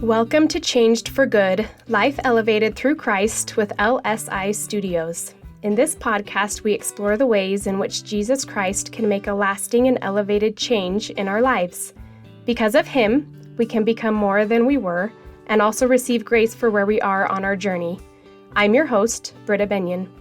Welcome to Changed for Good, Life Elevated Through Christ with LSI Studios. In this podcast, we explore the ways in which Jesus Christ can make a lasting and elevated change in our lives. Because of Him, we can become more than we were and also receive grace for where we are on our journey. I'm your host, Britta Benyon.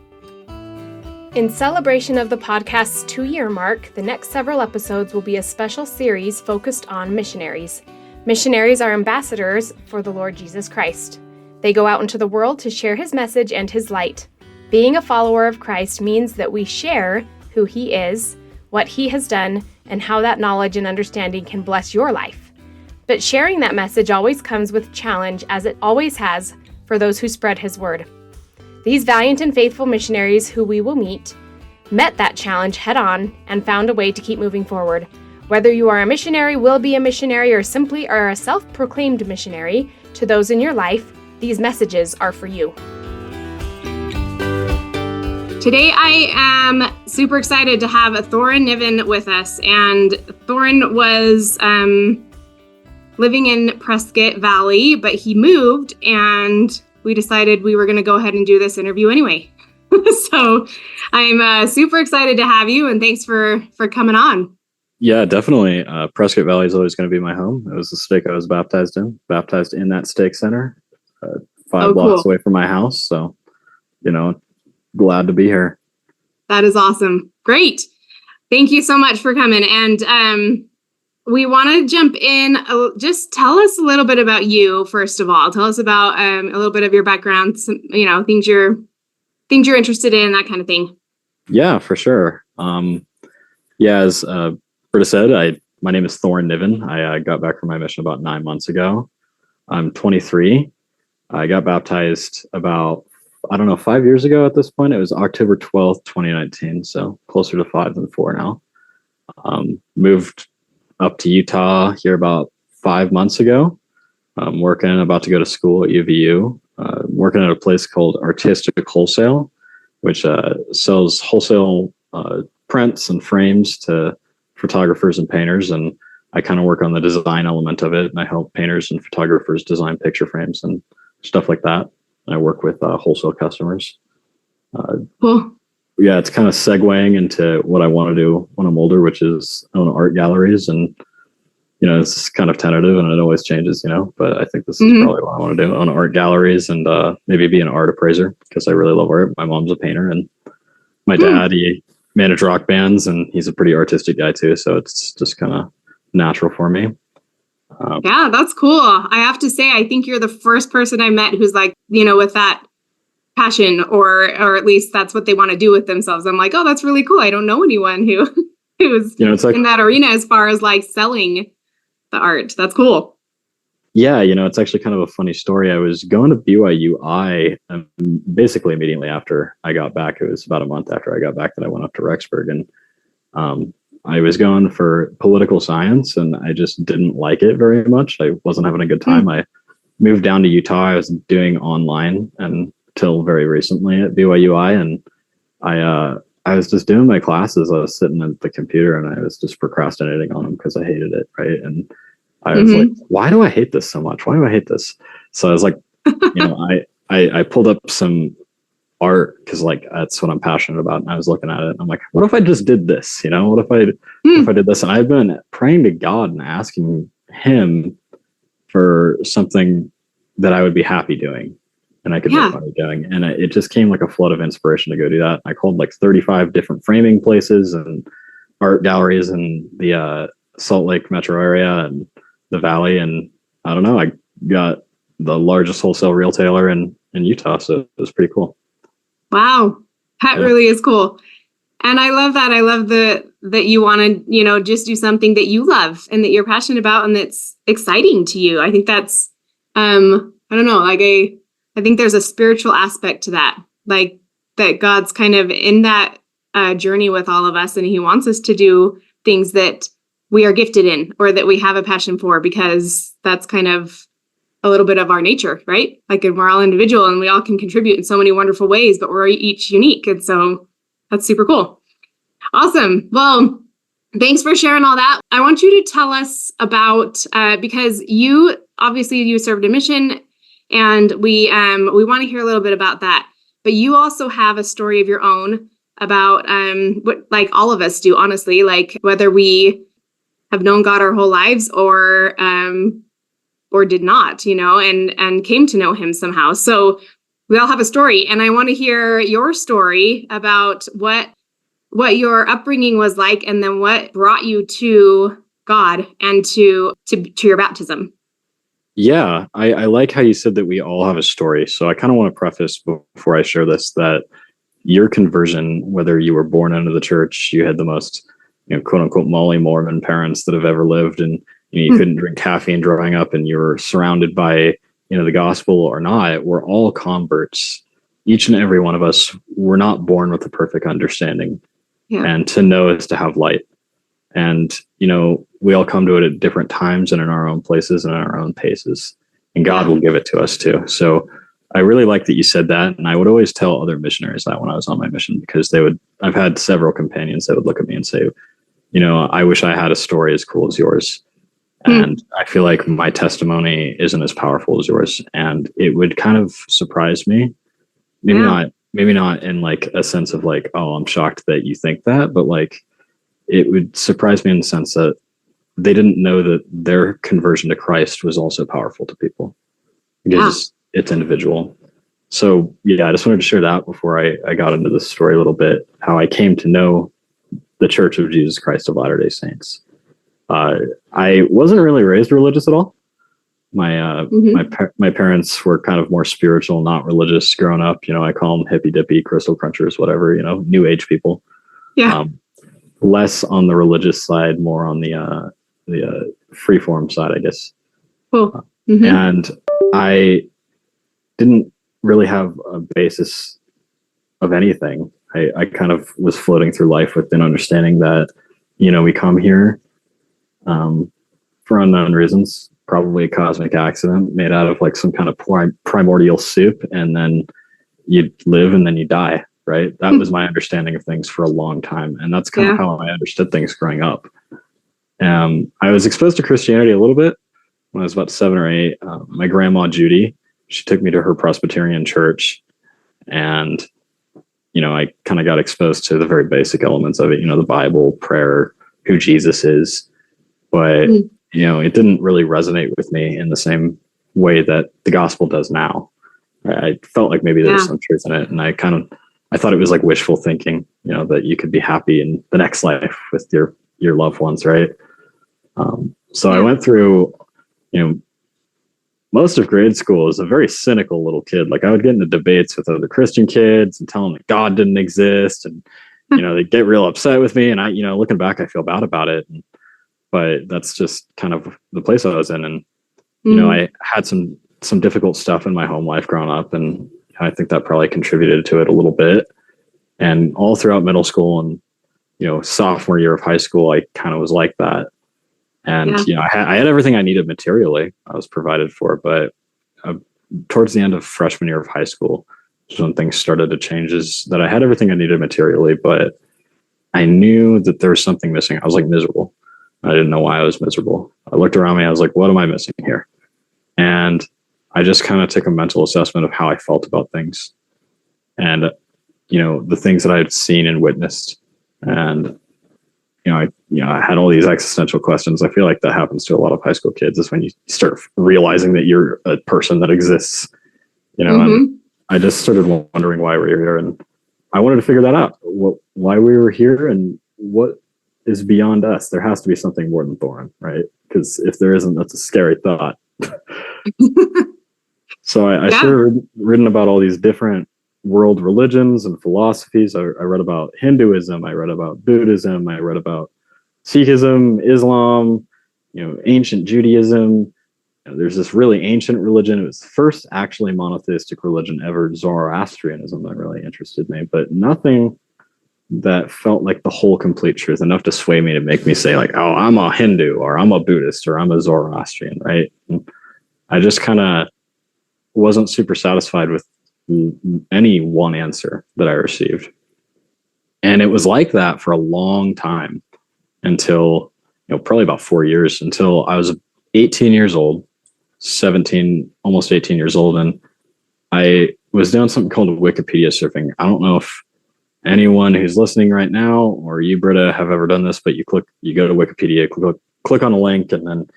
In celebration of the podcast's 2-year mark, the next several episodes will be a special series focused on missionaries. Missionaries are ambassadors for the Lord Jesus Christ. They go out into the world to share His message and His light. Being a follower of Christ means that we share who He is, what He has done, and how that knowledge and understanding can bless your life. But sharing that message always comes with challenge, as it always has for those who spread His word. These valiant and faithful missionaries who we will meet met that challenge head on and found a way to keep moving forward. Whether you are a missionary, will be a missionary, or simply are a self-proclaimed missionary, to those in your life, these messages are for you. Today I am super excited to have Thorin Niven with us, and Thorin was living in Prescott Valley, but he moved, and we decided we were going to go ahead and do this interview anyway. So I'm super excited to have you, and thanks for coming on. Yeah, definitely. Prescott Valley is always going to be my home. It was the stake I was baptized in that stake center, 5 blocks away from my house. So, glad to be here. That is awesome. Great. Thank you so much for coming. And we want to jump in. Just tell us a little bit about you, first of all. Tell us about a little bit of your background, some, things you're interested in, that kind of thing. Yeah, for sure. As Britta said, my name is Thorin Niven. I got back from my mission about 9 months ago. I'm 23. I got baptized about, 5 years ago at this point. It was October 12th, 2019. So closer to 5 than 4 now. Moved up to Utah here about 5 months ago. I'm about to go to school at UVU. Working at a place called Artistic Wholesale, which sells wholesale prints and frames to photographers and painters, and I kind of work on the design element of it, and I help painters and photographers design picture frames and stuff like that. And I work with wholesale customers. Cool. Yeah, it's kind of segueing into what I want to do when I'm older, which is own art galleries, and it's kind of tentative and it always changes, but I think this is probably what I want to do: own art galleries and maybe be an art appraiser, because I really love art. My mom's a painter, and my dad, he managed rock bands, and he's a pretty artistic guy too. So it's just kind of natural for me. Yeah, that's cool. I have to say, I think you're the first person I met who's like, with that passion, or at least that's what they want to do with themselves. I'm like, oh, that's really cool. I don't know anyone who's it's like, in that arena as far as like selling the art. That's cool. Yeah, it's actually kind of a funny story. I was going to BYUI basically immediately after I got back. It was about a month after I got back that I went up to Rexburg, and I was going for political science, and I just didn't like it very much. I wasn't having a good time. I moved down to Utah. I was doing online until very recently at BYUI, and I was just doing my classes. I was sitting at the computer, and I was just procrastinating on them because I hated it, right? And I was like, why do I hate this so much? Why do I hate this? So I was like, I pulled up some art, because like that's what I'm passionate about. And I was looking at it, and I'm like, what if I just did this? What if I did this? And I've been praying to God and asking Him for something that I would be happy doing and I could make money doing. And it just came like a flood of inspiration to go do that. I called like 35 different framing places and art galleries in the Salt Lake metro area and the Valley, and I don't know, I got the largest wholesale retailer in Utah, so it was pretty cool. Wow, that really is cool. And I love that. I love that you want to, just do something that you love and that you're passionate about and that's exciting to you. I think that's, I don't know, like I think there's a spiritual aspect to that, like that God's kind of in that journey with all of us, and He wants us to do things that we are gifted in or that we have a passion for, because that's kind of a little bit of our nature, right? Like, we're all individual and we all can contribute in so many wonderful ways, but we're each unique. And so that's super cool. Awesome. Well, Thanks for sharing all that. I want you to tell us about, because you served a mission, and we want to hear a little bit about that. But you also have a story of your own about what, like all of us do, honestly, like whether we have known God our whole lives or did not, and came to know him somehow. So we all have a story, and I want to hear your story about what your upbringing was like, and then what brought you to God and to your baptism. Yeah, I like how you said that we all have a story. So I kind of want to preface before I share this that your conversion, whether you were born into the church, you had the most, quote unquote, Molly Mormon parents that have ever lived, and you couldn't drink caffeine growing up, and you were surrounded by, the gospel or not, we're all converts. Each and every one of us were not born with a perfect understanding. Yeah. And to know is to have light. And, we all come to it at different times and in our own places and in our own paces. And God will give it to us too. So I really like that you said that. And I would always tell other missionaries that when I was on my mission, because I've had several companions that would look at me and say, I wish I had a story as cool as yours. And I feel like my testimony isn't as powerful as yours. And it would kind of surprise me. Maybe not in like a sense of like, oh, I'm shocked that you think that, but like it would surprise me in the sense that they didn't know that their conversion to Christ was also powerful to people because it's individual. So yeah, I just wanted to share that before I got into this story a little bit, how I came to know the Church of Jesus Christ of Latter-day Saints. I wasn't really raised religious at all. My parents were kind of more spiritual, not religious growing up. I call them hippy dippy, crystal crunchers, whatever, new age people. Yeah. Less on the religious side, more on the freeform side, I guess. Cool. And I didn't really have a basis of anything. I kind of was floating through life with an understanding that, we come here for unknown reasons, probably a cosmic accident made out of like some kind of primordial soup, and then you live and then you die, right? That was my understanding of things for a long time. And that's kind of how I understood things growing up. I was exposed to Christianity a little bit when I was about 7 or 8. My grandma, Judy, she took me to her Presbyterian church, and, I kind of got exposed to the very basic elements of it, the Bible, prayer, who Jesus is. But, it didn't really resonate with me in the same way that the gospel does now. I felt like maybe there was some truth in it. And I thought it was like wishful thinking, that you could be happy in the next life with your loved ones, right? So I went through, most of grade school as a very cynical little kid. Like I would get into debates with other Christian kids and tell them that God didn't exist, and they'd get real upset with me. And I, looking back, I feel bad about it. But that's just kind of the place I was in. And I had some difficult stuff in my home life growing up, and I think that probably contributed to it a little bit. And all throughout middle school and sophomore year of high school, I kind of was like that. And I had everything I needed materially. I was provided for, but towards the end of freshman year of high school, when things started to change, is that I had everything I needed materially, but I knew that there was something missing. I was like miserable. I didn't know why I was miserable. I looked around me. I was like, what am I missing here? And I just kind of took a mental assessment of how I felt about things, and the things that I had seen and witnessed. And I had all these existential questions. I feel like that happens to a lot of high school kids, is when you start realizing that you're a person that exists, and I just started wondering why we're here. And I wanted to figure that out, why we were here and what is beyond us. There has to be something more than Thorin, right? Because if there isn't, that's a scary thought. So I started reading about all these different world religions and philosophies. I read about Hinduism. I read about Buddhism. I read about Sikhism, Islam, ancient Judaism. There's this really ancient religion. It was the first actually monotheistic religion ever, Zoroastrianism, that really interested me, but nothing that felt like the whole complete truth, enough to sway me to make me say like, oh, I'm a Hindu, or I'm a Buddhist, or I'm a Zoroastrian, right? And I just kind of wasn't super satisfied with any one answer that I received. And it was like that for a long time. until, probably about 4 years, until I was 18 years old, 17, almost 18 years old. And I was doing something called Wikipedia surfing. I don't know if anyone who's listening right now or you, Britta, have ever done this, but you go to Wikipedia, click on a link, and then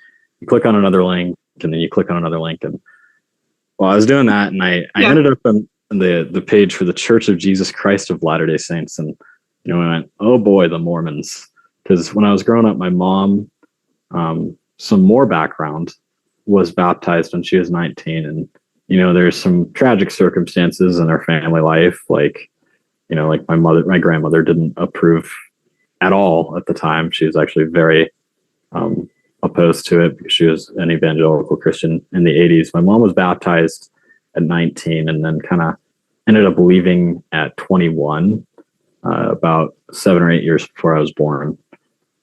you click on another link, and then you click on another link. And well, I was doing that, and I ended up on the page for the Church of Jesus Christ of Latter-day Saints. And, I went, oh boy, the Mormons. Because when I was growing up, my mom, some more background, was baptized when she was 19. And, there's some tragic circumstances in her family life. Like my grandmother didn't approve at all at the time. She was actually very opposed to it because she was an evangelical Christian in the 80s. My mom was baptized at 19 and then kind of ended up leaving at 21, about 7 or 8 years before I was born,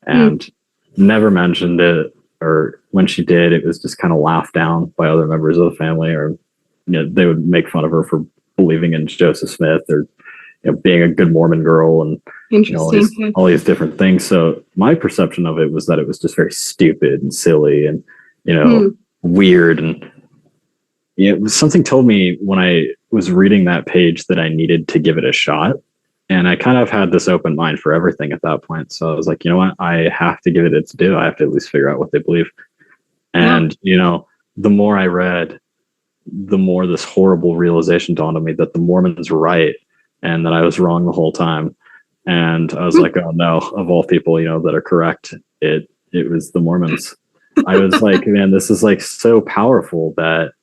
and never mentioned it. Or when she did, it was just kind of laughed down by other members of the family, or they would make fun of her for believing in Joseph Smith, or being a good Mormon girl, and all these different things. So my perception of it was that it was just very stupid and silly and weird. And something told me when I was reading that page that I needed to give it a shot. And I kind of had this open mind for everything at that point. So I was like, you know what? I have to give it its due. I have to at least figure out what they believe. And, the more I read, the more this horrible realization dawned on me that the Mormons were right and that I was wrong the whole time. And I was like, oh no, of all people, that are correct, it was the Mormons. I was like, man, this is like so powerful that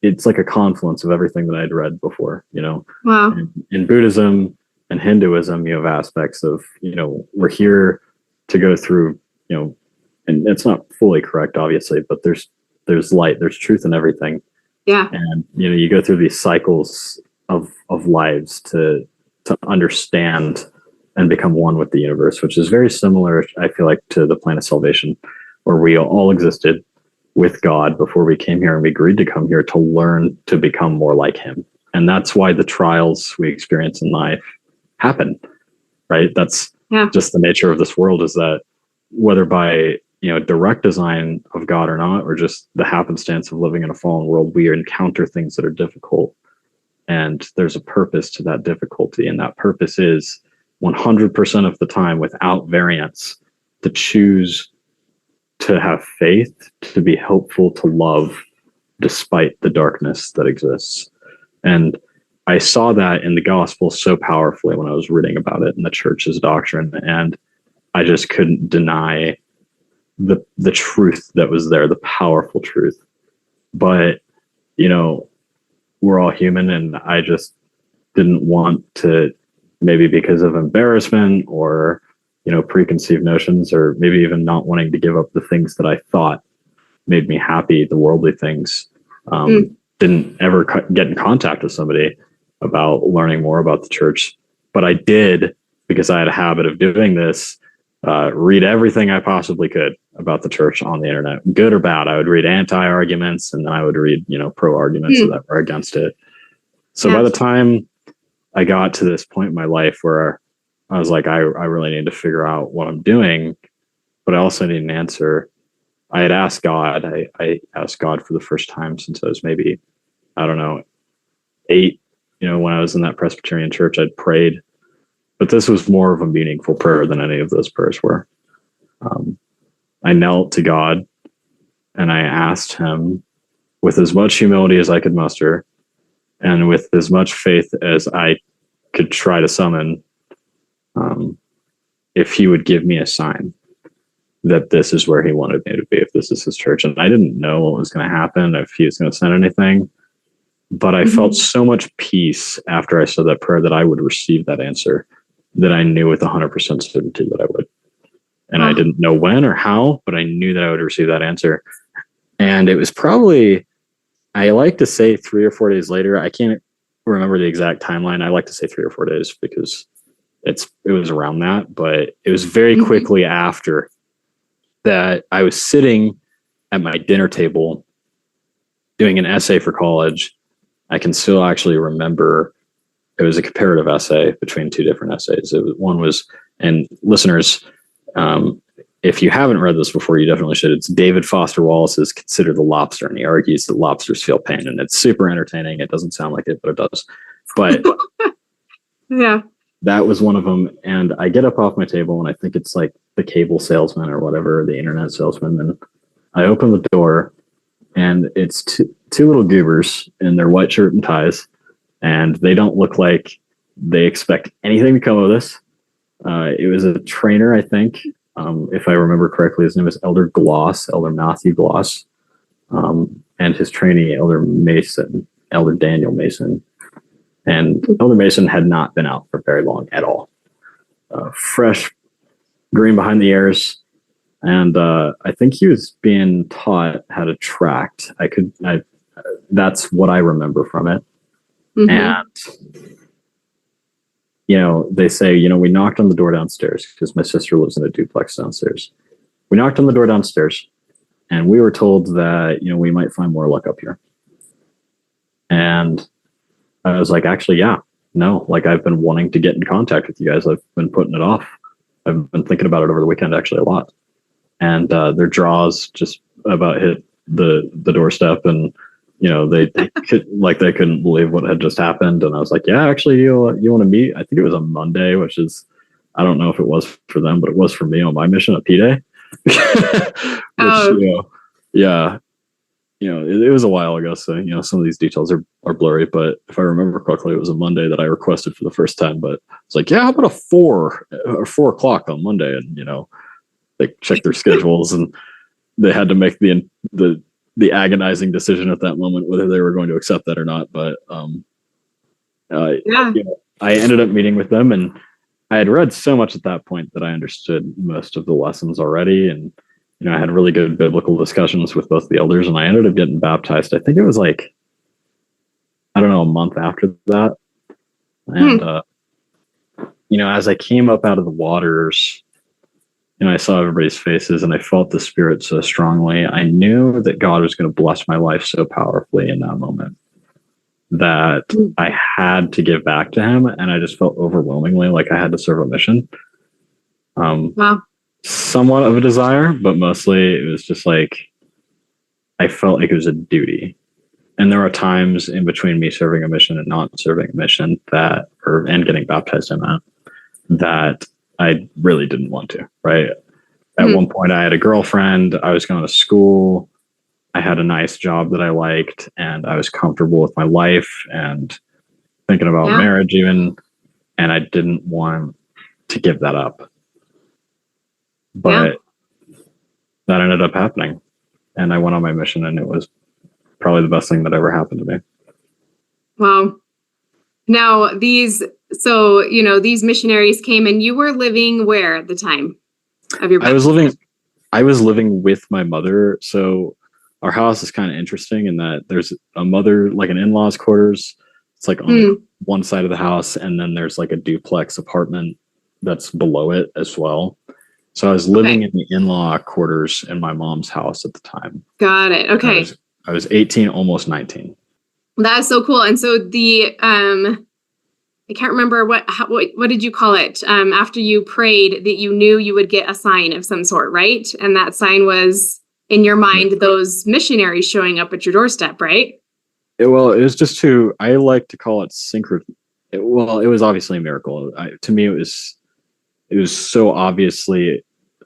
it's like a confluence of everything that I'd read before, Wow. In Buddhism and Hinduism, you have aspects of, we're here to go through, and it's not fully correct, obviously, but there's light, there's truth in everything. Yeah. And, you go through these cycles of lives to understand and become one with the universe, which is very similar, I feel like, to the plan of salvation, where we all existed with God before we came here, and we agreed to come here to learn to become more like him. And that's why the trials we experience in life happen, right? That's just the nature of this world, is that whether by, direct design of God or not, or just the happenstance of living in a fallen world, we encounter things that are difficult. And there's a purpose to that difficulty. And that purpose is 100% of the time, without variance, to choose to have faith, to be hopeful, to love despite the darkness that exists. And I saw that in the gospel so powerfully when I was reading about it in the church's doctrine. And I just couldn't deny the truth that was there, the powerful truth. But, we're all human, and I just didn't want to, maybe because of embarrassment or, preconceived notions, or maybe even not wanting to give up the things that I thought made me happy, the worldly things, didn't ever get in contact with somebody about learning more about the church. But I did, because I had a habit of doing this, read everything I possibly could about the church on the internet, good or bad. I would read anti-arguments, and then I would read, pro arguments that were against it. So by the time I got to this point in my life where I was like, I really need to figure out what I'm doing, but I also need an answer. I had asked God. I asked God for the first time since I was maybe, 8. When I was in that Presbyterian church, I'd prayed, but this was more of a meaningful prayer than any of those prayers were. I knelt to God and I asked him, with as much humility as I could muster, and with as much faith as I could try to summon, if he would give me a sign that this is where he wanted me to be, if this is his church. And I didn't know what was going to happen, if he was going to send anything, but I felt so much peace after I said that prayer that I would receive that answer, that I knew with 100% certainty that I would. And I didn't know when or how, but I knew that I would receive that answer. And it was probably, I like to say 3 or 4 days later. I can't remember the exact timeline. I like to say 3 or 4 days because it was around that, but it was very quickly after that I was sitting at my dinner table doing an essay for college. I can still actually remember, it was a comparative essay between 2 different essays. One was And listeners, if you haven't read this before, you definitely should. It's David Foster Wallace's Consider the Lobster, and he argues that lobsters feel pain, and it's super entertaining. It doesn't sound like it, but it does. But yeah, that was one of them. And I get up off my table, and I think it's like the cable salesman or whatever, the internet salesman. And I open the door, and it's two little goobers in their white shirt and ties, and they don't look like they expect anything to come of this. It was a trainer, I think. If I remember correctly, his name is Elder Matthew Gloss, and his trainee, Elder Daniel Mason. And Elder Mason had not been out for very long at all. Fresh, green behind the ears, and I think he was being taught how to tract. That's what I remember from it. Mm-hmm. And they say, we knocked on the door downstairs because my sister lives in a duplex downstairs. We knocked on the door downstairs, and we were told that, we might find more luck up here. And I was like, actually, yeah, no, like I've been wanting to get in contact with you guys. I've been putting it off. I've been thinking about it over the weekend, actually, a lot. And their jaws just about hit the doorstep, and they couldn't believe what had just happened. And I was like, yeah, actually, you want to meet? I think it was a Monday, which is, I don't know if it was for them, but it was for me on my mission at P-Day. It was a while ago, so some of these details are blurry. But if I remember correctly, it was a Monday that I requested for the first time. But it's like, yeah, how about a 4 o'clock on Monday? And they checked their schedules, and they had to make the agonizing decision at that moment whether they were going to accept that or not. But I ended up meeting with them, and I had read so much at that point that I understood most of the lessons already. And I had really good biblical discussions with both the elders, and I ended up getting baptized. I think it was like, I don't know, a month after that. And as I came up out of the waters, I saw everybody's faces, and I felt the Spirit so strongly. I knew that God was going to bless my life so powerfully in that moment that I had to give back to Him, and I just felt overwhelmingly like I had to serve a mission. Wow. Somewhat of a desire, but mostly it was just like I felt like it was a duty. And there are times in between me serving a mission and not serving a mission and getting baptized in that I really didn't want to, right? At one point I had a girlfriend, I was going to school, I had a nice job that I liked, and I was comfortable with my life and thinking about marriage even, and I didn't want to give that up. But that ended up happening, and I went on my mission, and it was probably the best thing that ever happened to me. Wow. Now these missionaries came, and you were living where at the time of your baptism? I was living with my mother. So our house is kind of interesting in that there's a mother, like an in-laws quarters. It's like on one side of the house, and then there's like a duplex apartment that's below it as well. So I was living in the in-law quarters in my mom's house at the time. Got it. Okay. I was 18, almost 19. That's so cool. And so I can't remember what did you call it? After you prayed that you knew you would get a sign of some sort, right? And that sign was in your mind, those missionaries showing up at your doorstep, right? It was just I like to call it synchro. It was obviously a miracle. To me, it was so obviously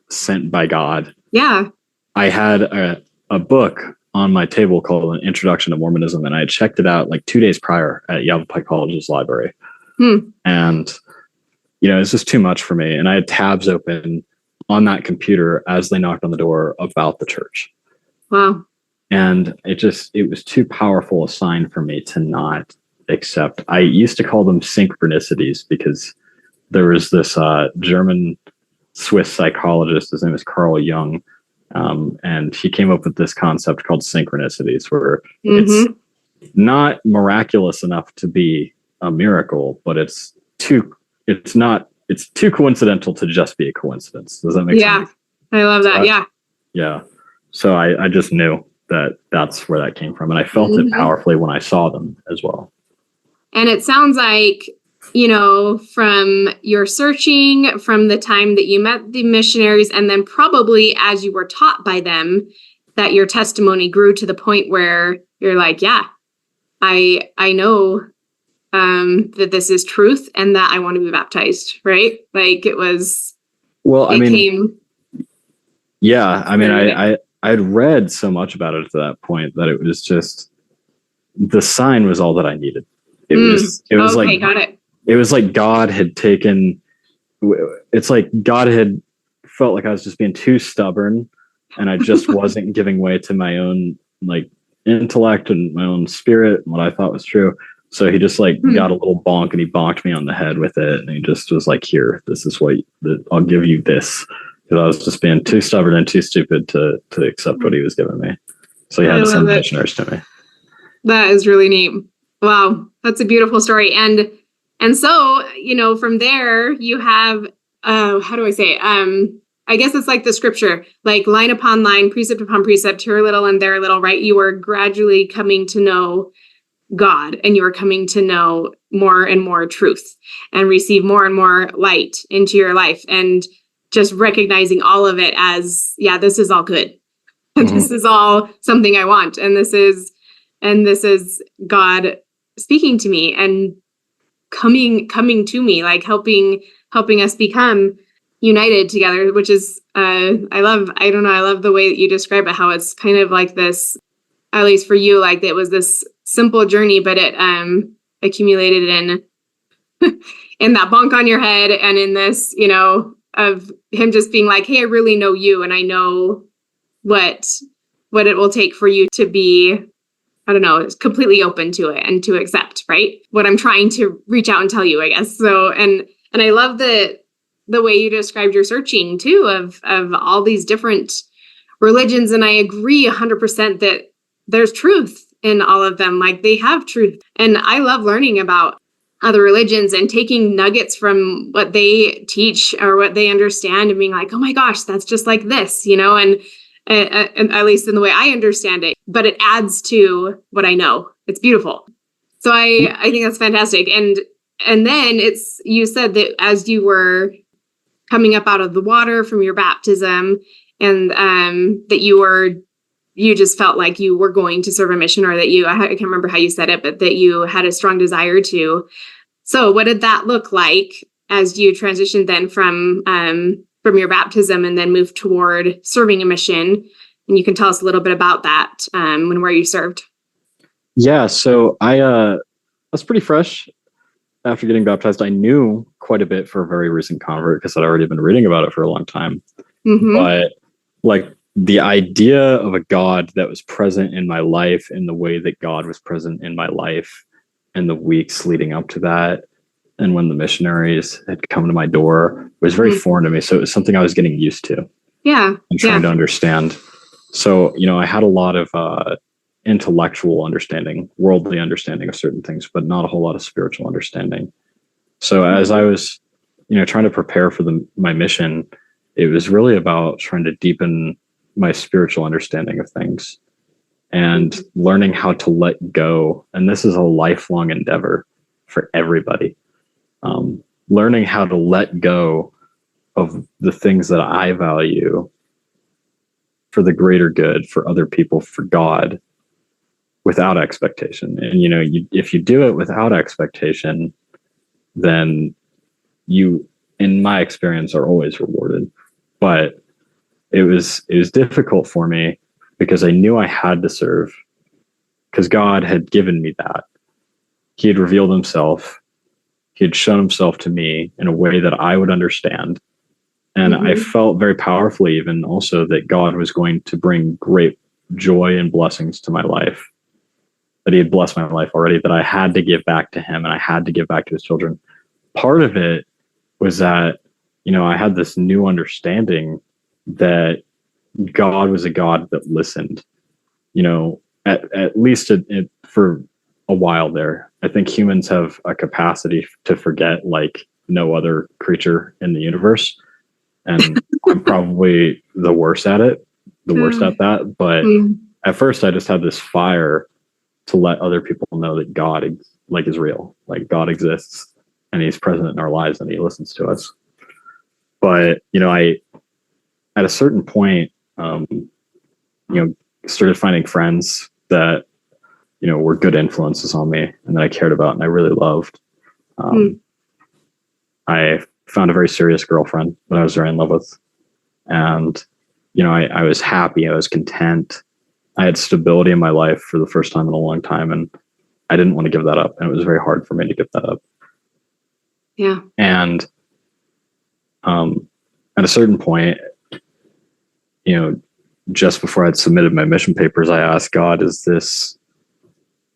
sent by God. Yeah. I had a book on my table called An Introduction to Mormonism, and I had checked it out like 2 days prior at Yavapai College's library. And, it's just too much for me. And I had tabs open on that computer as they knocked on the door about the church. Wow. And it was too powerful a sign for me to not accept. I used to call them synchronicities because there was this German Swiss psychologist, his name is Carl Jung, and he came up with this concept called synchronicities, where it's not miraculous enough to be a miracle, but it's too coincidental to just be a coincidence. Does that make sense? Yeah, I love that. Yeah. So I just knew that's where that came from, and I felt it powerfully when I saw them as well. And it sounds like from your searching, from the time that you met the missionaries, and then probably as you were taught by them, that your testimony grew to the point where you're like, yeah, I know that this is truth and that I want to be baptized, right? Like it was, well, I it mean, came. yeah, I mean, I'd read so much about it to that point that it was just, the sign was all that I needed. It was Okay, like, got it. it was like God had taken, it's like God had felt like I was just being too stubborn and I just wasn't giving way to my own like intellect and my own spirit and what I thought was true. So he just like got a little bonk and he bonked me on the head with it. And he just was like, here, this is what I'll give you this. Because I was just being too stubborn and too stupid to accept what he was giving me. So he had to send missionaries to me. That is really neat. Wow, that's a beautiful story. And so, from there you have, how do I say, I guess it's like the scripture, like line upon line, precept upon precept, here a little and there a little, right? You were gradually coming to know God and you were coming to know more and more truth and receive more and more light into your life and just recognizing all of it as, yeah, this is all good. Mm-hmm. This is all something I want. And this is God speaking to me and coming to me, like helping us become united together, which is, I love the way that you describe it, how it's kind of like this, at least for you, like it was this simple journey, but it accumulated in in that bonk on your head and in this, of him just being like, hey, I really know you and I know what it will take for you to be, I don't know, completely open to it and to accept, right? What I'm trying to reach out and tell you, I guess. So, and I love the way you described your searching too, of all these different religions. And I agree 100% that there's truth in all of them. Like they have truth. And I love learning about other religions and taking nuggets from what they teach or what they understand and being like, oh my gosh, that's just like this, and at least in the way I understand it, but it adds to what I know. It's beautiful. So I think that's fantastic. And then you said that as you were coming up out of the water from your baptism and that you just felt like you were going to serve a mission, or that I can't remember how you said it, but that you had a strong desire to. So what did that look like as you transitioned then from your baptism and then moved toward serving a mission? And you can tell us a little bit about that and where you served. Yeah, so I was pretty fresh after getting baptized. I knew quite a bit for a very recent convert because I'd already been reading about it for a long time. Mm-hmm. But like the idea of a God that was present in my life in the way that God was present in my life in the weeks leading up to that, and when the missionaries had come to my door, was very foreign to me. So it was something I was getting used to. Yeah. And trying to understand. So, I had a lot of intellectual understanding, worldly understanding of certain things, but not a whole lot of spiritual understanding. So as I was, trying to prepare for my mission, it was really about trying to deepen my spiritual understanding of things and learning how to let go. And this is a lifelong endeavor for everybody. Learning how to let go of the things that I value for the greater good, for other people, for God, without expectation. And, if you do it without expectation, then you, in my experience, are always rewarded. But it was difficult for me because I knew I had to serve, because God had given me that. He had revealed himself. He had shown himself to me in a way that I would understand. And I felt very powerfully even also that God was going to bring great joy and blessings to my life, that he had blessed my life already, that I had to give back to him and I had to give back to his children. Part of it was that, I had this new understanding that God was a God that listened, at least for a while there. I think humans have a capacity to forget like no other creature in the universe. And I'm probably the worst at it, worst at that. But at first I just had this fire to let other people know that God is real, like God exists. and he's present in our lives and he listens to us. But, I, at a certain point, started finding friends that, were good influences on me and that I cared about and I really loved. I found a very serious girlfriend that I was very in love with. And, I was happy. I was content. I had stability in my life for the first time in a long time. And I didn't want to give that up. And it was very hard for me to give that up. Yeah. And at a certain point, just before I'd submitted my mission papers, I asked God, is this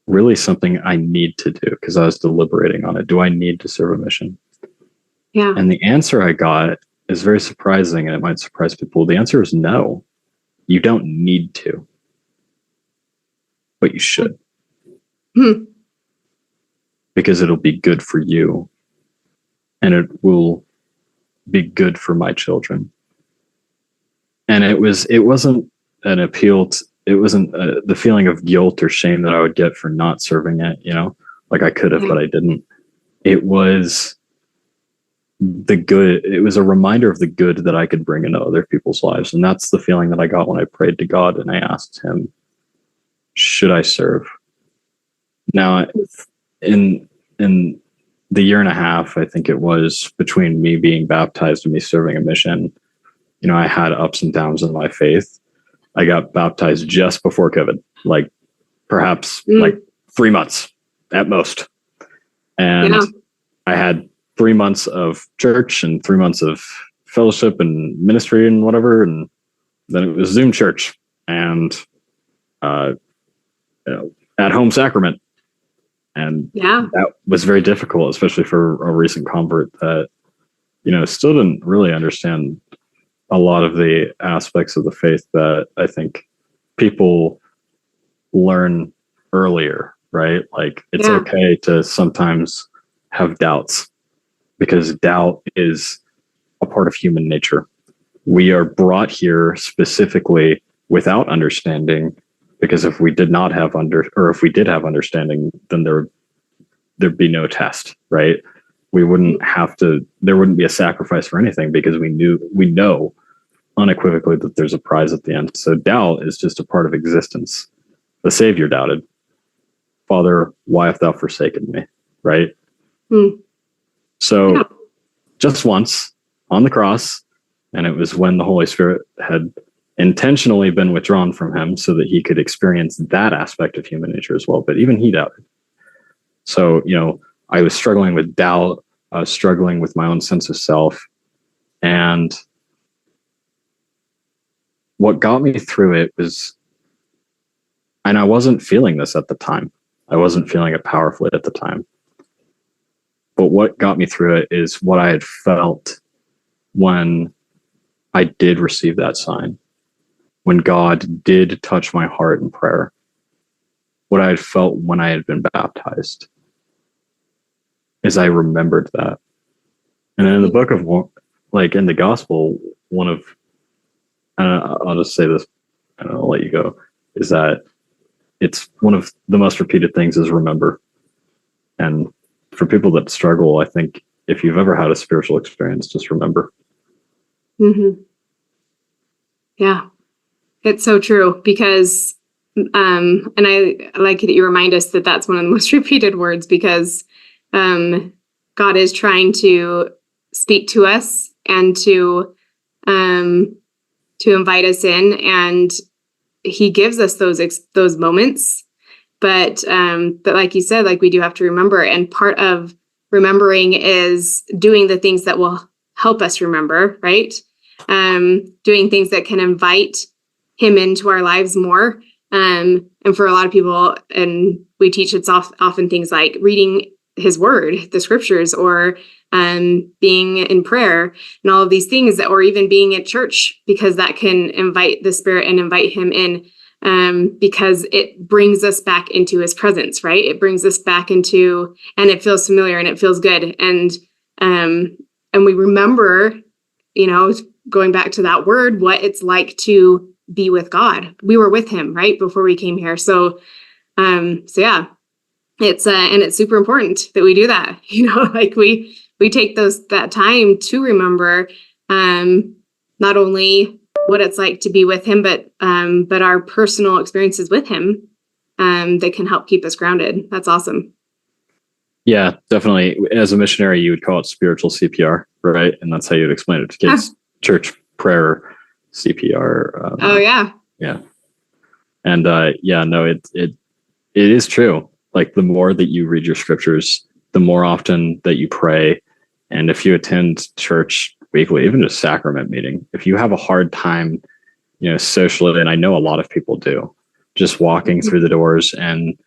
really something I need to do? Because I was deliberating on it. Do I need to serve a mission? Yeah. And the answer I got is very surprising, and it might surprise people. The answer is no. You don't need to, but you should. Because it'll be good for you, and it will be good for my children. And it wasn't an appeal to, it wasn't the feeling of guilt or shame that I would get for not serving it, like I could have, but I didn't. It was the good. It was a reminder of the good that I could bring into other people's lives. And that's the feeling that I got when I prayed to God and I asked him, should I serve? Now, in the year and a half, I think it was, between me being baptized and me serving a mission, I had ups and downs in my faith. I got baptized just before COVID, like perhaps like 3 months at most. And I had 3 months of church and 3 months of fellowship and ministry and whatever. And then it was Zoom church and at home sacrament. And that was very difficult, especially for a recent convert that, still didn't really understand a lot of the aspects of the faith that I think people learn earlier, right? Like it's okay to sometimes have doubts, because doubt is a part of human nature. We are brought here specifically without understanding, because if we did not have if we did have understanding, then there'd be no test, right? We wouldn't there wouldn't be a sacrifice for anything, because we know unequivocally that there's a prize at the end. So doubt is just a part of existence. The Savior doubted, Father, why hast thou forsaken me? Right? So just once on the cross, and it was when the Holy Spirit had intentionally been withdrawn from him so that he could experience that aspect of human nature as well. But even he doubted. So, I was struggling with doubt. I was struggling with my own sense of self. And what got me through it was, and I wasn't feeling this at the time. I wasn't feeling it powerfully at the time. But what got me through it is what I had felt when I did receive that sign, when God did touch my heart in prayer, what I had felt when I had been baptized, is I remembered that. And in the book of, like in the gospel, one of, I'll just say this, and I'll let you go, is that it's one of the most repeated things is remember. And for people that struggle, I think if you've ever had a spiritual experience, just remember. Yeah, it's so true, because, and I like that you remind us that that's one of the most repeated words, because God is trying to speak to us and to invite us in, and he gives us those moments, but like you said, like we do have to remember, and part of remembering is doing the things that will help us remember, right? Doing things that can invite him into our lives more. And for a lot of people, and we teach, it's often things like reading his word, the scriptures, or being in prayer and all of these things, or even being at church, because that can invite the Spirit and invite him in, because it brings us back into his presence, right? It brings us back into, and it feels familiar and it feels good. And we remember, going back to that word, what it's like to be with God. We were with him, right? Before we came here. So yeah, it's super important that we do that. Like we take that time to remember, not only what it's like to be with him, but our personal experiences with him, that can help keep us grounded. That's awesome. Yeah, definitely. As a missionary, you would call it spiritual CPR, right? And that's how you'd explain it to kids. Church prayer CPR. Oh yeah. Yeah. And no, it is true. Like the more that you read your scriptures, the more often that you pray. And if you attend church weekly, even just sacrament meeting, if you have a hard time, socially, and I know a lot of people do, just walking through the doors and,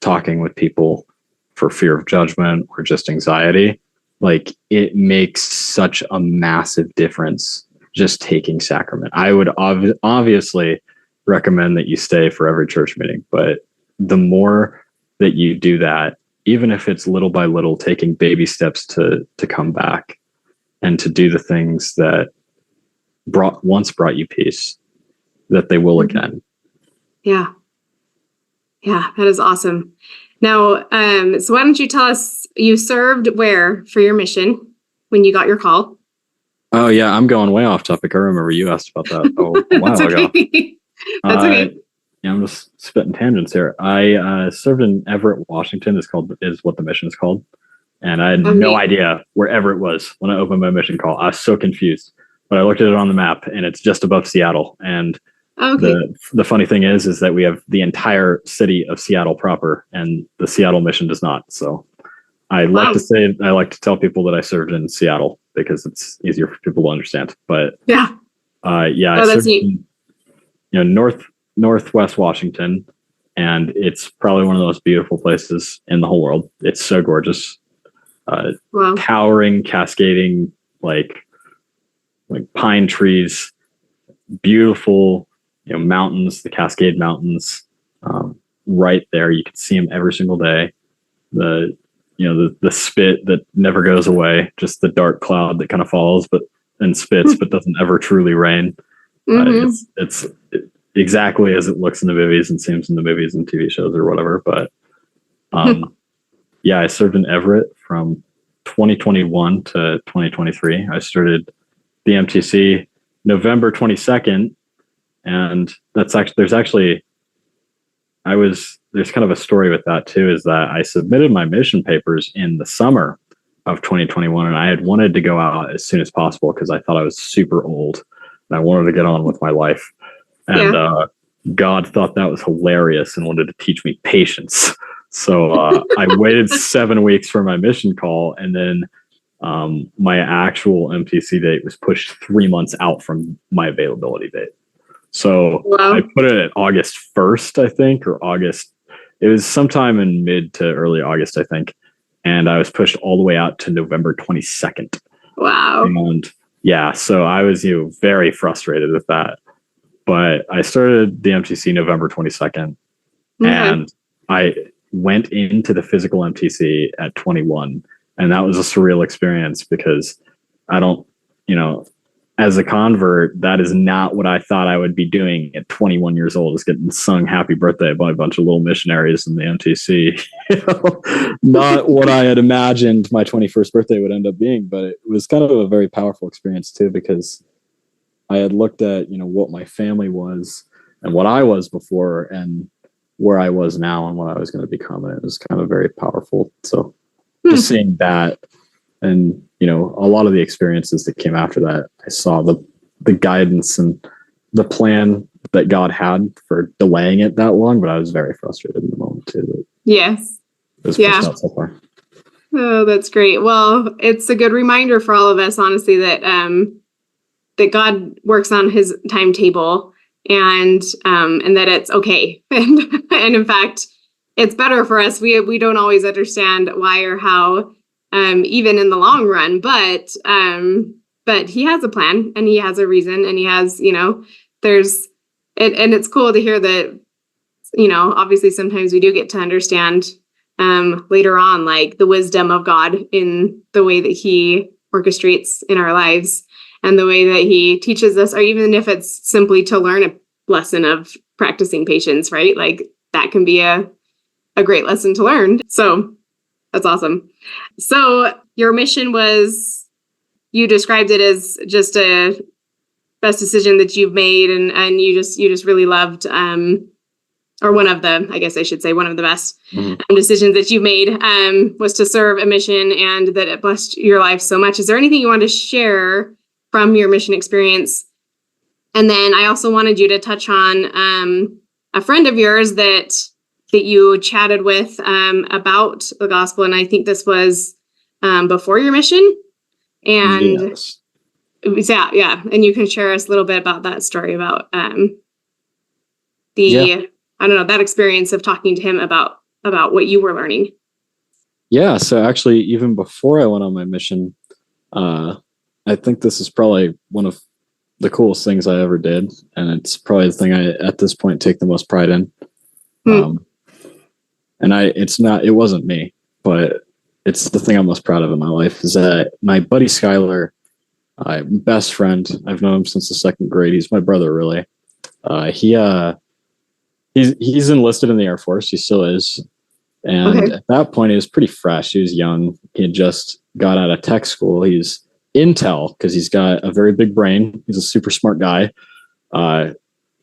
talking with people for fear of judgment or just anxiety, like it makes such a massive difference just taking sacrament. I would obviously recommend that you stay for every church meeting, but the more that you do that, even if it's little by little, taking baby steps to come back and to do the things that once brought you peace, that they will again. Yeah, that is awesome. Now, so why don't you tell us, you served where for your mission when you got your call? Oh yeah, I'm going way off topic. I remember you asked about that a while ago. That's okay. Yeah, I'm just spitting tangents here. I served in Everett, Washington. Is what the mission is called, and I had no idea wherever it was when I opened my mission call. I was so confused, but I looked at it on the map, and it's just above Seattle. And the funny thing is that we have the entire city of Seattle proper, and the Seattle mission does not. So I like to tell people that I served in Seattle because it's easier for people to understand. But I served in, Northwest Washington, and it's probably one of the most beautiful places in the whole world. It's so gorgeous, towering, cascading, like pine trees, beautiful, mountains, the Cascade Mountains, right there. You can see them every single day. The spit that never goes away, just the dark cloud that kind of falls and spits, but doesn't ever truly rain. It's exactly as it looks in the movies and seems in the movies and TV shows or whatever. But I served in Everett from 2021 to 2023. I started the MTC November 22nd, and there's kind of a story with that too, is that I submitted my mission papers in the summer of 2021, and I had wanted to go out as soon as possible because I thought I was super old and I wanted to get on with my life. And God thought that was hilarious and wanted to teach me patience. So I waited 7 weeks for my mission call, and then my actual MTC date was pushed 3 months out from my availability date. So I put it at August 1st, I think, or August. It was sometime in mid to early August, I think. And I was pushed all the way out to November 22nd. Wow. And so I was, very frustrated with that. But I started the MTC November 22nd. And I went into the physical MTC at 21. And that was a surreal experience because I don't, as a convert, that is not what I thought I would be doing at 21 years old, is getting sung happy birthday by a bunch of little missionaries in the MTC. Not what I had imagined my 21st birthday would end up being, but it was kind of a very powerful experience too, because I had looked at, what my family was and what I was before and where I was now and what I was going to become. And it was kind of very powerful. So just seeing that, and a lot of the experiences that came after that, I saw the guidance and the plan that God had for delaying it that long, but I was very frustrated in the moment too. Yes. It was pushed out so far. Oh, that's great. Well, it's a good reminder for all of us, honestly, that that God works on his timetable, and that it's okay. And in fact, it's better for us. We don't always understand why or how, even in the long run, but he has a plan and he has a reason, and he has, there's, and it's cool to hear that, obviously sometimes we do get to understand later on, like the wisdom of God in the way that he orchestrates in our lives and the way that he teaches us, or even if it's simply to learn a lesson of practicing patience, right? Like that can be a a great lesson to learn. So that's awesome. So your mission was, you described it as just a best decision that you've made, and you just really loved, or one of the, I guess I should say, one of the best decisions that you've made was to serve a mission, and that it blessed your life so much. Is there anything you want to share from your mission experience? And then I also wanted you to touch on a friend of yours that you chatted with about the gospel, and I think this was before your mission. And yes. Yeah, and you can share us a little bit about that story about that experience of talking to him about what you were learning. Yeah, so actually, even before I went on my mission, I think this is probably one of the coolest things I ever did, and it's probably the thing I, at this point, take the most pride in. And it wasn't me, but it's the thing I'm most proud of in my life, is that my buddy Skylar, my best friend, I've known him since the second grade. He's my brother, really. He's enlisted in the Air Force. He still is. And at that point, he was pretty fresh. He was young. He had just got out of tech school. He's Intel because he's got a very big brain. He's a super smart guy.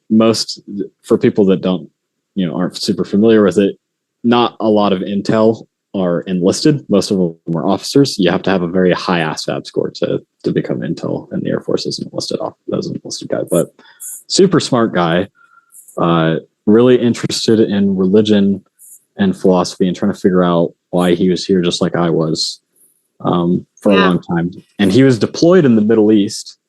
Most, for people that aren't super familiar with it, not a lot of Intel are enlisted. Most of them are officers. You have to have a very high ASVAB score to become Intel, and the Air Force is an enlisted guy, but super smart guy, really interested in religion and philosophy and trying to figure out why he was here, just like I was, for a long time. And he was deployed in the Middle East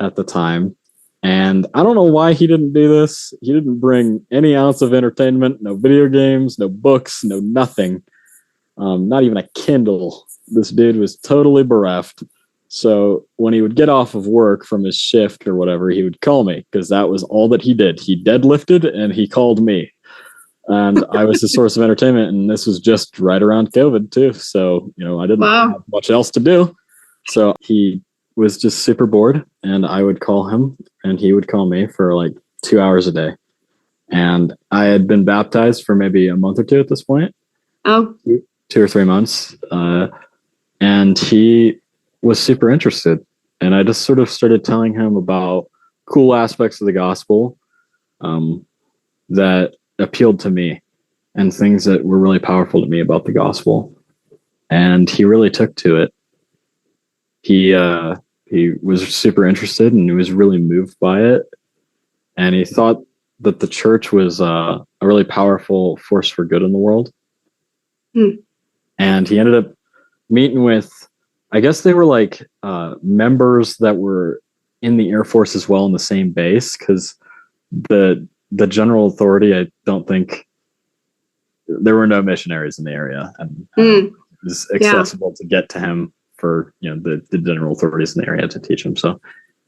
at the time. And I don't know why he didn't do this. He didn't bring any ounce of entertainment, no video games, no books, no nothing. Not even a Kindle. This dude was totally bereft. So when he would get off of work from his shift or whatever, he would call me, because that was all that he did. He deadlifted and he called me. And I was the source of entertainment. And this was just right around COVID too. So, I didn't have much else to do. So he was just super bored, and I would call him and he would call me for like 2 hours a day. And I had been baptized for maybe a month or two at this point. Oh. 2 or 3 months. And he was super interested. And I just sort of started telling him about cool aspects of the gospel that appealed to me, and things that were really powerful to me about the gospel. And he really took to it. He was super interested, and he was really moved by it. And he thought that the church was a really powerful force for good in the world. And he ended up meeting with, I guess they were like members that were in the Air Force as well, in the same base, because the general authority, I don't think there were no missionaries in the area, and it was accessible to get to him for the general authorities in the area to teach him. So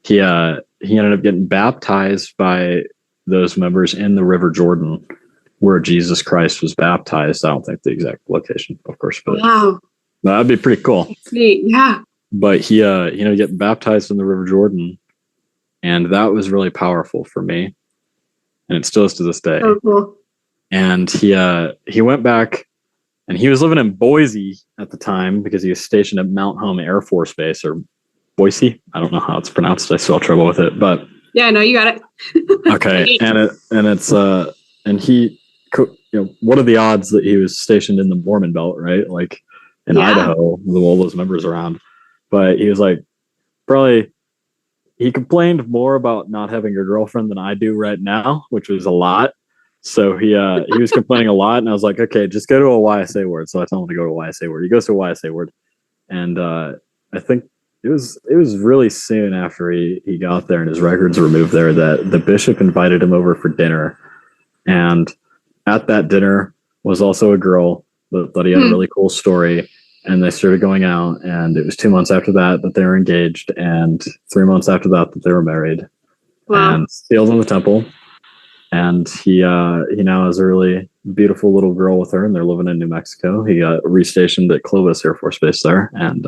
he ended up getting baptized by those members in the River Jordan, where Jesus Christ was baptized. I don't think the exact location, of course, but that'd be pretty cool. Neat. Yeah. But he getting baptized in the River Jordan, and that was really powerful for me, and it still is to this day. Oh, cool. And he went back, and he was living in Boise at the time, because he was stationed at Mount Home Air Force Base, or Boise. I don't know how it's pronounced. I still have trouble with it, but yeah, no, you got it. okay. And he, what are the odds that he was stationed in the Mormon Belt, right? Like in Idaho, with all those members around. But he was like, probably, he complained more about not having a girlfriend than I do right now, which was a lot. So he was complaining a lot, and I was like, okay, just go to a YSA ward. So I told him to go to a YSA ward. He goes to a YSA ward, and I think it was really soon after he got there and his records were moved there that the bishop invited him over for dinner. And at that dinner was also a girl that thought he had a really cool story, and they started going out. And it was 2 months after that they were engaged, and 3 months after that they were married. Wow. And sealed in the temple. And he now has a really beautiful little girl with her, and they're living in New Mexico. He got restationed at Clovis Air Force Base there, and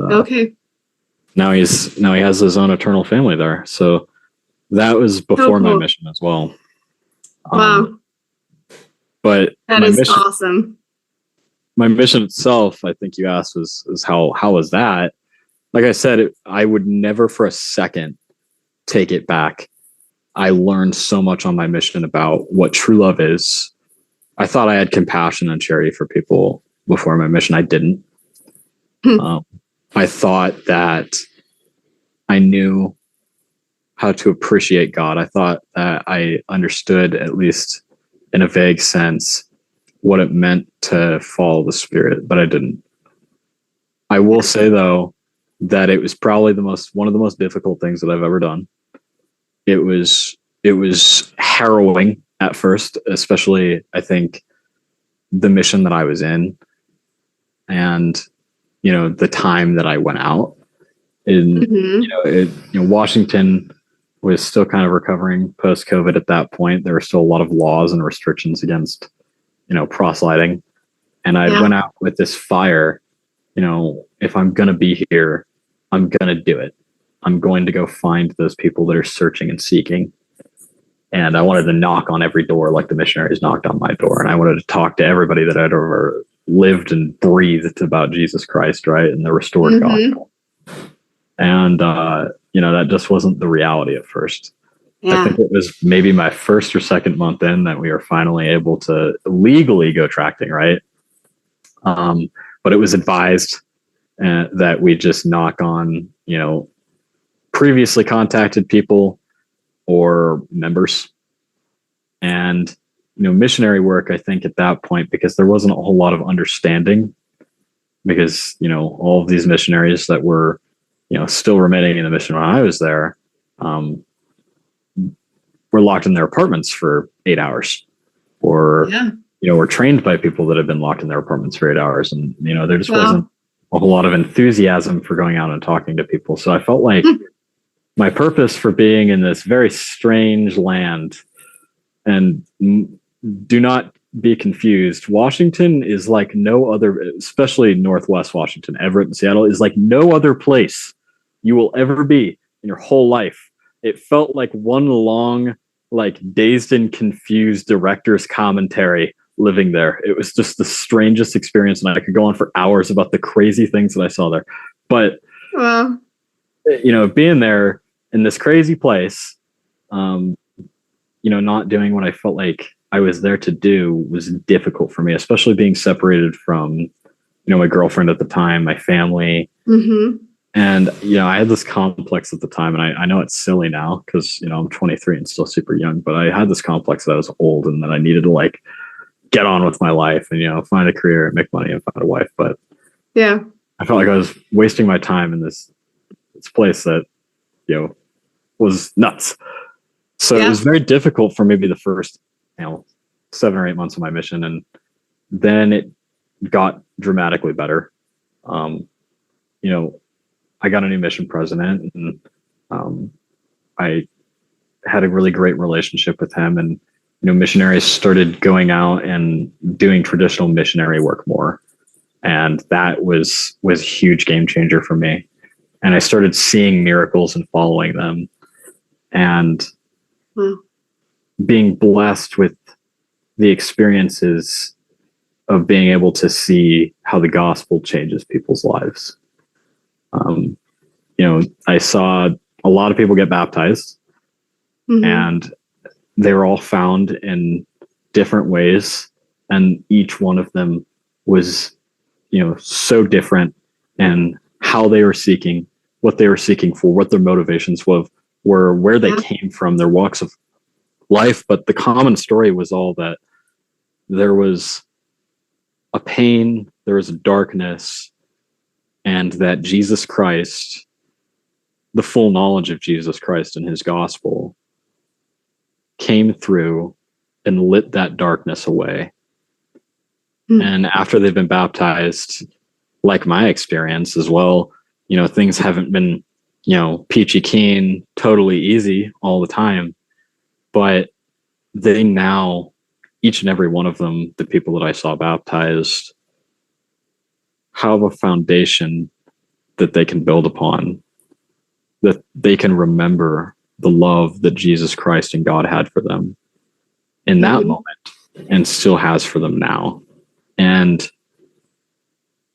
now he has his own eternal family there. So that was before my mission as well. Wow. But that is awesome. my mission itself, I think you asked, was how was that? Like I said, I would never for a second take it back. I learned so much on my mission about what true love is. I thought I had compassion and charity for people before my mission. I didn't. I thought that I knew how to appreciate God. I thought that I understood, at least in a vague sense, what it meant to follow the Spirit, but I didn't. I will say, though, that it was probably one of the most difficult things that I've ever done. It was harrowing at first, especially I think the mission that I was in, and the time that I went out. In Washington was still kind of recovering post-COVID at that point. There were still a lot of laws and restrictions against proselyting, and I went out with this fire. If I'm gonna be here, I'm gonna do it. I'm going to go find those people that are searching and seeking. And I wanted to knock on every door like the missionaries knocked on my door. And I wanted to talk to everybody that I'd ever lived and breathed about Jesus Christ, right? And the restored gospel. And, that just wasn't the reality at first. I think it was maybe my first or second month in that we were finally able to legally go tracting, right? But it was advised that we just knock on, previously contacted people or members. And missionary work, I think at that point, because there wasn't a whole lot of understanding, because all of these missionaries that were still remaining in the mission when I was there were locked in their apartments for 8 hours, or were trained by people that had been locked in their apartments for 8 hours, and there just wasn't a whole lot of enthusiasm for going out and talking to people. So I felt like my purpose for being in this very strange land, and do not be confused, Washington is like no other, especially Northwest Washington, Everett and Seattle, is like no other place you will ever be in your whole life. It felt like one long, like dazed and confused director's commentary living there. It was just the strangest experience, and I could go on for hours about the crazy things that I saw there. But being there in this crazy place, not doing what I felt like I was there to do was difficult for me, especially being separated from, my girlfriend at the time, my family. And, I had this complex at the time, and I know it's silly now because, I'm 23 and still super young, but I had this complex that I was old and that I needed to get on with my life and, find a career and make money and find a wife. But I felt like I was wasting my time in this place that, was nuts. So it was very difficult for maybe the first, 7 or 8 months of my mission. And then it got dramatically better. I got a new mission president, and I had a really great relationship with him. And, missionaries started going out and doing traditional missionary work more. And that was a huge game changer for me. And I started seeing miracles and following them, and being blessed with the experiences of being able to see how the gospel changes people's lives. I saw a lot of people get baptized, and they were all found in different ways, and each one of them was, so different, and how they were seeking, what they were seeking for, what their motivations were, where they came from, their walks of life. But the common story was all that there was a pain, there was a darkness, and that Jesus Christ, the full knowledge of Jesus Christ and his gospel, came through and lit that darkness away. And after they've been baptized, like my experience as well, things haven't been, peachy keen, totally easy all the time. But they now, each and every one of them, the people that I saw baptized, have a foundation that they can build upon, that they can remember the love that Jesus Christ and God had for them in that moment and still has for them now. And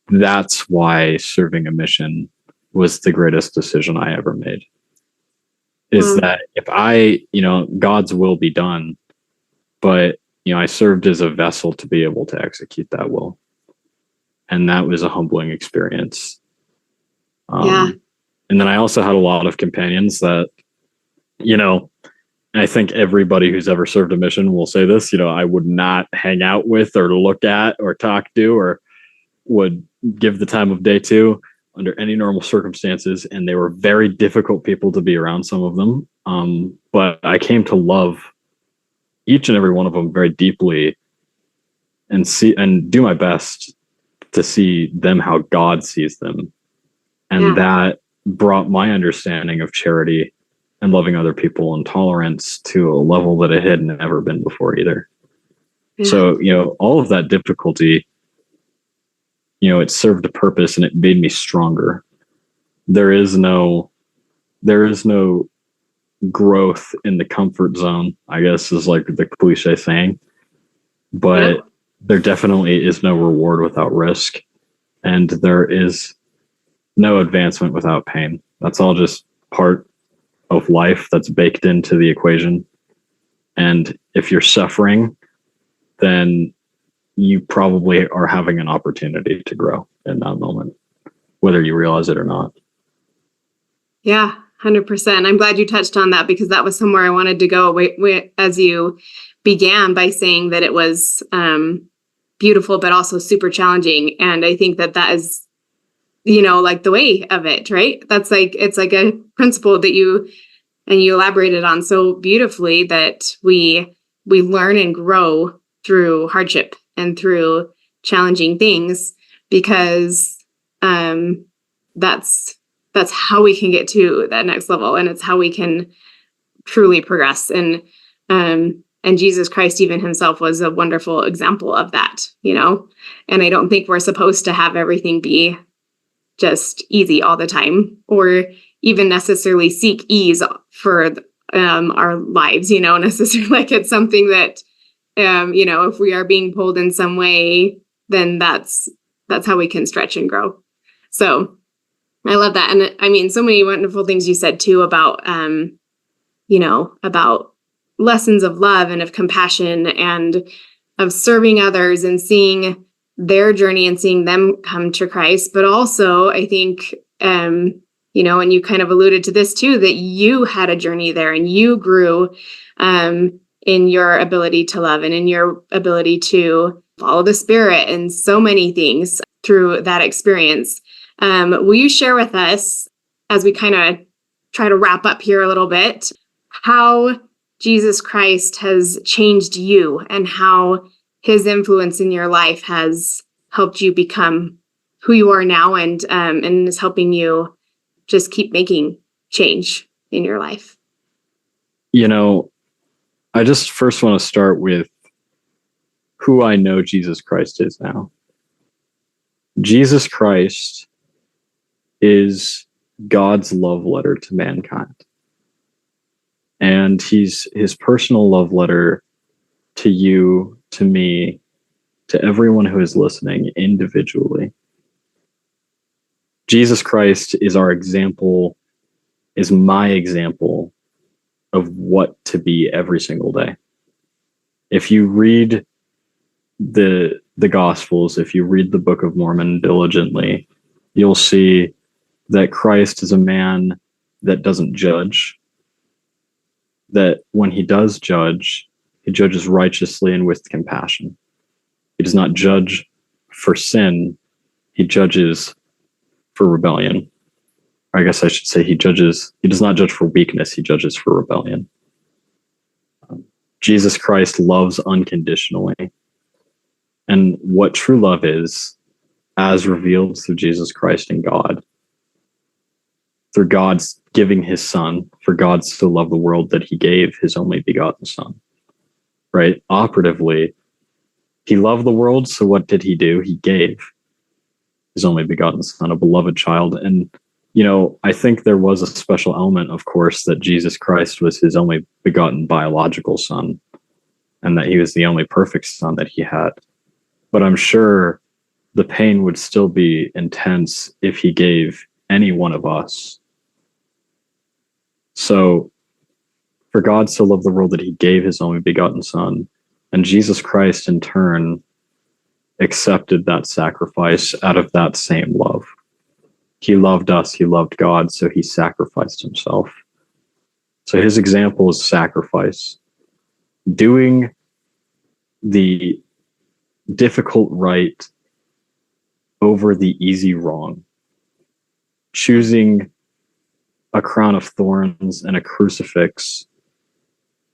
that's why serving a mission was the greatest decision I ever made. Is that if I, God's will be done, but, I served as a vessel to be able to execute that will. And that was a humbling experience. And then I also had a lot of companions that, I think everybody who's ever served a mission will say this, I would not hang out with or look at or talk to or would give the time of day to under any normal circumstances. And they were very difficult people to be around, some of them. But I came to love each and every one of them very deeply and do my best to see them how God sees them. And that brought my understanding of charity and loving other people and tolerance to a level that it had never been before either. So, all of that difficulty, it served a purpose and it made me stronger. There is no growth in the comfort zone, I guess is like the cliche saying, but there definitely is no reward without risk, and there is no advancement without pain. That's all just part of life that's baked into the equation. And if you're suffering, then you probably are having an opportunity to grow in that moment, whether you realize it or not. Yeah, 100%. I'm glad you touched on that, because that was somewhere I wanted to go as you began by saying that it was beautiful, but also super challenging. And I think that is, like the way of it, right? That's like, it's like a principle that you elaborated on so beautifully, that we learn and grow through hardship and through challenging things, because that's how we can get to that next level, and it's how we can truly progress. And Jesus Christ even himself was a wonderful example of that, and I don't think we're supposed to have everything be just easy all the time, or even necessarily seek ease for our lives, necessarily. Like, it's something that, if we are being pulled in some way, then that's how we can stretch and grow. So I love that. And I mean, so many wonderful things you said too about, about lessons of love and of compassion and of serving others and seeing their journey and seeing them come to Christ. But also, I think, and you kind of alluded to this too, that you had a journey there and you grew in your ability to love and in your ability to follow the Spirit and so many things through that experience. Will you share with us, as we kind of try to wrap up here a little bit, how Jesus Christ has changed you and how his influence in your life has helped you become who you are now, and is helping you just keep making change in your life? I just first want to start with who I know Jesus Christ is now. Jesus Christ is God's love letter to mankind. And he's his personal love letter to you, to me, to everyone who is listening individually. Jesus Christ is our example, is my example of what to be every single day. If you read the Gospels, if you read the Book of Mormon diligently, you'll see that Christ is a man that doesn't judge, that when he does judge, he judges righteously and with compassion. He does not judge for sin, he judges for rebellion. I guess I should say he does not judge for weakness, he judges for rebellion. Jesus Christ loves unconditionally. And what true love is, as revealed through Jesus Christ and God, through God's giving his son, for God so loved the world that he gave his only begotten son. Right? Operatively, he loved the world, so what did he do? He gave his only begotten son, a beloved child. And, I think there was a special element, of course, that Jesus Christ was his only begotten biological son, and that he was the only perfect son that he had. But I'm sure the pain would still be intense if he gave any one of us. So for God so loved the world that he gave his only begotten Son, and Jesus Christ in turn accepted that sacrifice out of that same love. He loved us, he loved God, so he sacrificed himself. So his example is sacrifice. Doing the difficult right over the easy wrong. Choosing a crown of thorns and a crucifix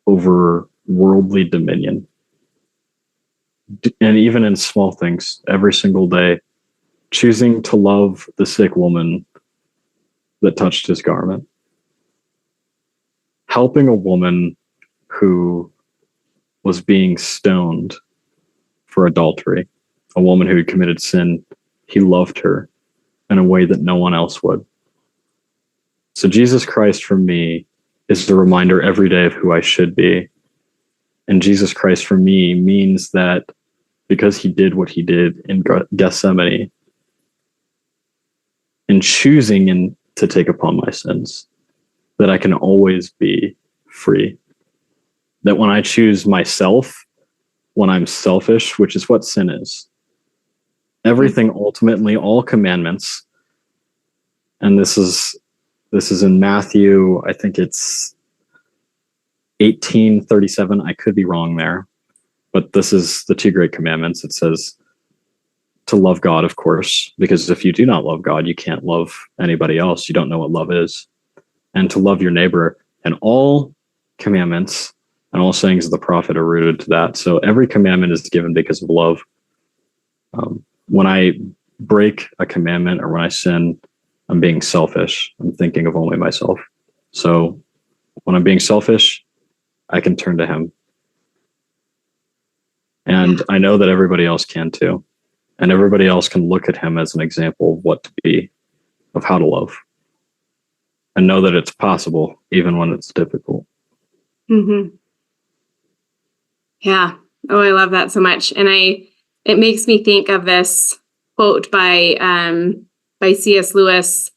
over worldly dominion. And even in small things, every single day, choosing to love the sick woman that touched his garment. Helping a woman who was being stoned for adultery, a woman who had committed sin. He loved her in a way that no one else would. So Jesus Christ for me is the reminder every day of who I should be. And Jesus Christ for me means that because he did what he did in Gethsemane, in choosing to take upon my sins, that I can always be free. That when I choose myself, when I'm selfish, which is what sin is, everything ultimately, all commandments, and this is in Matthew, I think it's 18:37. I could be wrong there, but this is the two great commandments. It says to love God, of course, because if you do not love God, you can't love anybody else. You don't know what love is. And to love your neighbor. And all commandments and all sayings of the prophet are rooted to that. So every commandment is given because of love. When I break a commandment or when I sin, I'm being selfish. I'm thinking of only myself. So when I'm being selfish, I can turn to him. And I know that everybody else can too. And everybody else can look at him as an example of what to be, of how to love. And know that it's possible, even when it's difficult. Mm-hmm. Yeah. Oh, I love that so much. And it makes me think of this quote by C.S. Lewis.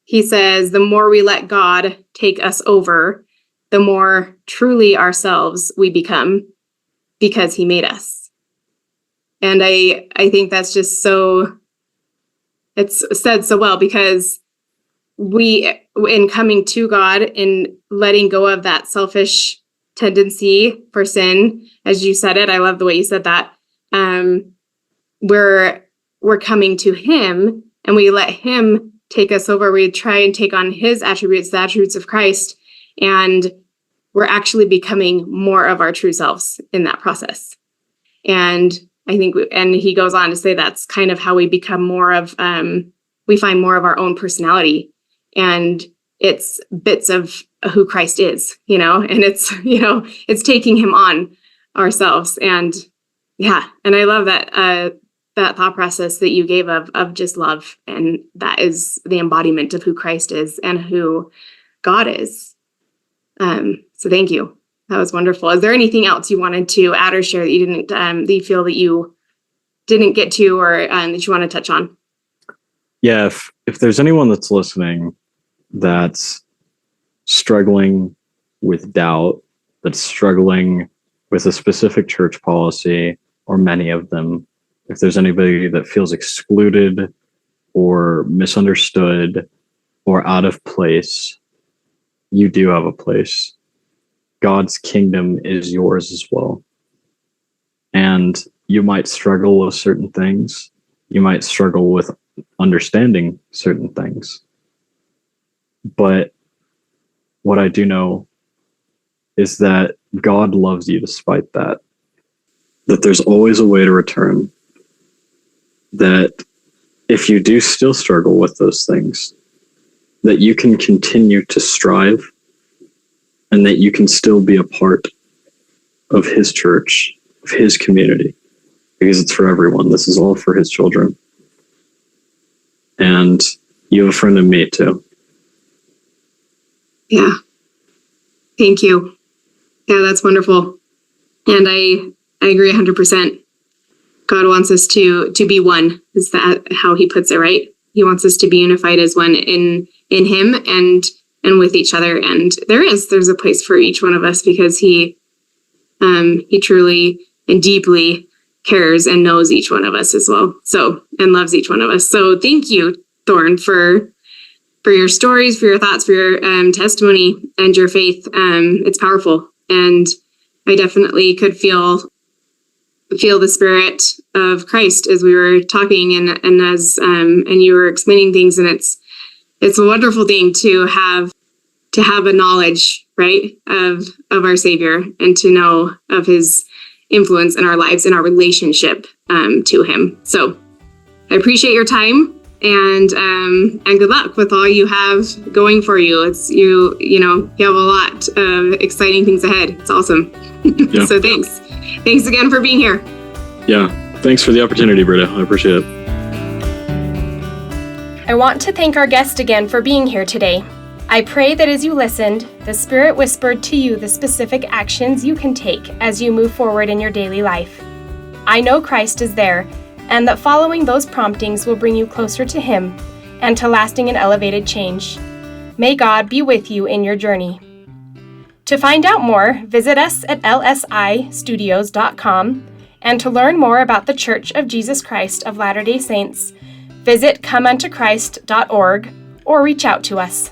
He says, "The more we let God take us over, the more truly ourselves we become because he made us." And I think that's just so, it's said so well, because we, in coming to God, in letting go of that selfish tendency for sin, as you said it, I love the way you said that, we're coming to him and we let him take us over. We try and take on his attributes, the attributes of Christ, and we're actually becoming more of our true selves in that process. And I think, and he goes on to say that's kind of how we become more of, we find more of our own personality, and it's bits of who Christ is, and it's, it's taking him on ourselves. And yeah, and I love that, that thought process that you gave of just love. And that is the embodiment of who Christ is and who God is. So thank you. That was wonderful. Is there anything else you wanted to add or share that you didn't, that you feel that you didn't get to, or that you want to touch on? Yeah, if there's anyone that's listening that's struggling with doubt, that's struggling with a specific church policy or many of them, if there's anybody that feels excluded or misunderstood or out of place, you do have a place. God's kingdom is yours as well. And you might struggle with certain things. You might struggle with understanding certain things. But what I do know is that God loves you despite that. That there's always a way to return. That if you do still struggle with those things, that you can continue to strive, and that you can still be a part of his church, of his community, because it's for everyone. This is all for his children. And you have a friend in me too. Yeah. Thank you. Yeah, that's wonderful. And I agree 100%. God wants us to be one. Is that how he puts it, right? He wants us to be unified as one in him and with each other. And there's a place for each one of us because he truly and deeply cares and knows each one of us as well. So, and loves each one of us. So thank you, Thorin, for your stories, for your thoughts, for your testimony and your faith. It's powerful. And I definitely could feel the spirit of Christ as we were talking and as and you were explaining things. And it's a wonderful thing to have a knowledge, right, of our Savior and to know of his influence in our lives and our relationship to him. So I appreciate your time and good luck with all you have going for you. It's you have a lot of exciting things ahead. It's awesome. Yeah. So thanks again for being here. Yeah, thanks for the opportunity, Britta. I appreciate it. I want to thank our guest again for being here today. I pray that as you listened, the Spirit whispered to you the specific actions you can take as you move forward in your daily life. I know Christ is there, and that following those promptings will bring you closer to Him and to lasting and elevated change. May God be with you in your journey. To find out more, visit us at lsistudios.com, and to learn more about the Church of Jesus Christ of Latter-day Saints, visit comeuntochrist.org or reach out to us.